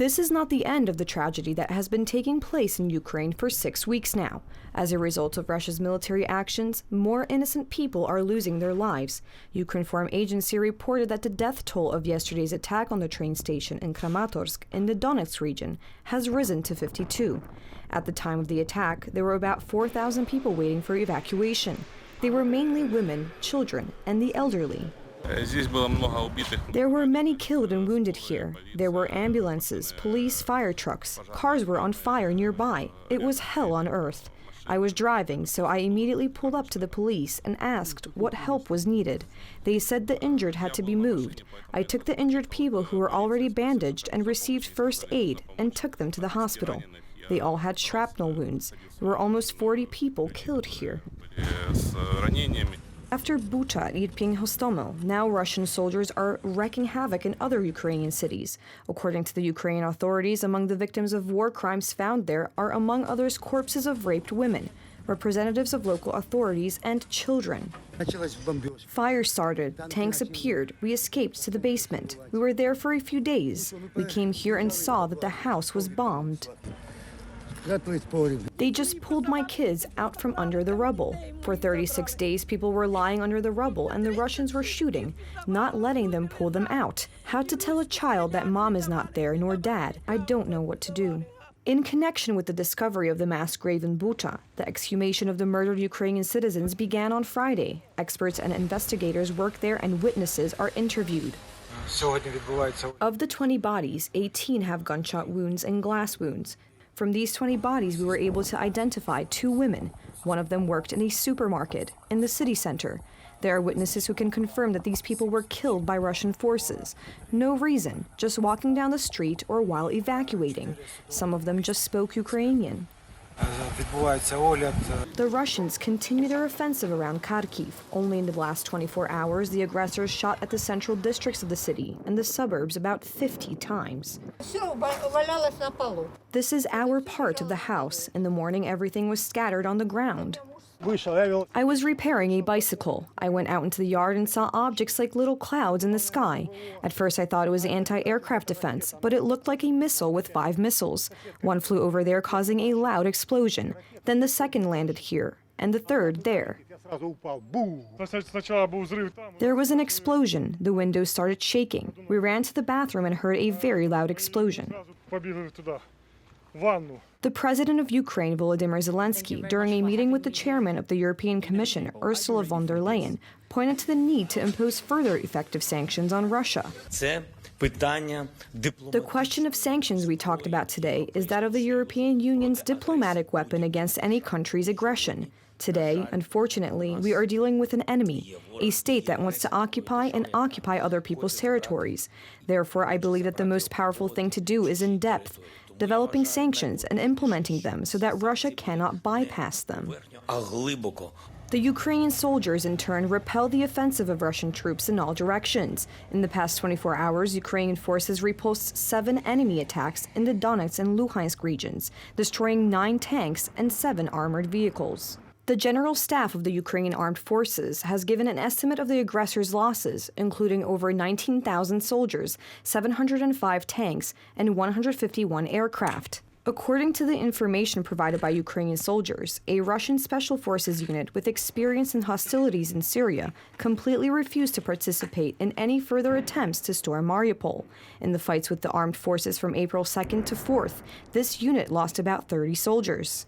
This is not the end of the tragedy that has been taking place in Ukraine for 6 weeks now. As a result of Russia's military actions, more innocent people are losing their lives. Ukraine Foreign Agency reported that the death toll of yesterday's attack on the train station in Kramatorsk in the Donetsk region has risen to 52. At the time of the attack, there were about 4,000 people waiting for evacuation. They were mainly women, children, and the elderly. There were many killed and wounded here. There were ambulances, police, fire trucks. Cars were on fire nearby. It was hell on earth. I was driving, so I immediately pulled up to the police and asked what help was needed. They said the injured had to be moved. I took the injured people who were already bandaged and received first aid and took them to the hospital. They all had shrapnel wounds. There were almost 40 people killed here. After Bucha and Irpin-Hostomel, now Russian soldiers are wreaking havoc in other Ukrainian cities. According to the Ukrainian authorities, among the victims of war crimes found there are, among others, corpses of raped women, representatives of local authorities, and children. Fire started, tanks appeared, we escaped to the basement. We were there for a few days. We came here and saw that the house was bombed. They just pulled my kids out from under the rubble. For 36 days, people were lying under the rubble and the Russians were shooting, not letting them pull them out. How to tell a child that mom is not there, nor dad? I don't know what to do. In connection with the discovery of the mass grave in Bucha, the exhumation of the murdered Ukrainian citizens began on Friday. Experts and investigators work there and witnesses are interviewed. Of the 20 bodies, 18 have gunshot wounds and glass wounds. From these 20 bodies, we were able to identify 2 women. One of them worked in a supermarket in the city center. There are witnesses who can confirm that these people were killed by Russian forces. No reason, just walking down the street or while evacuating. Some of them just spoke Ukrainian. The Russians continue their offensive around Kharkiv. Only in the last 24 hours, the aggressors shot at the central districts of the city and the suburbs about 50 times. This is our part of the house. In the morning, everything was scattered on the ground. I was repairing a bicycle. I went out into the yard and saw objects like little clouds in the sky. At first I thought it was anti-aircraft defense, but it looked like a missile with 5 missiles. One flew over there, causing a loud explosion. Then the second landed here, and the third there. There was an explosion. The windows started shaking. We ran to the bathroom and heard a very loud explosion. The president of Ukraine, Volodymyr Zelensky, during a meeting with the chairman of the European Commission, Ursula von der Leyen, pointed to the need to impose further effective sanctions on Russia. The question of sanctions we talked about today is that of the European Union's diplomatic weapon against any country's aggression. Today, unfortunately, we are dealing with an enemy, a state that wants to occupy and occupy other people's territories. Therefore, I believe that the most powerful thing to do is in depth, developing sanctions and implementing them so that Russia cannot bypass them. The Ukrainian soldiers, in turn, repel the offensive of Russian troops in all directions. In the past 24 hours, Ukrainian forces repulsed 7 enemy attacks in the Donetsk and Luhansk regions, destroying 9 tanks and 7 armored vehicles. The General Staff of the Ukrainian Armed Forces has given an estimate of the aggressors' losses, including over 19,000 soldiers, 705 tanks, and 151 aircraft. According to the information provided by Ukrainian soldiers, a Russian Special Forces unit with experience in hostilities in Syria completely refused to participate in any further attempts to storm Mariupol. In the fights with the armed forces from April 2nd to 4th, this unit lost about 30 soldiers.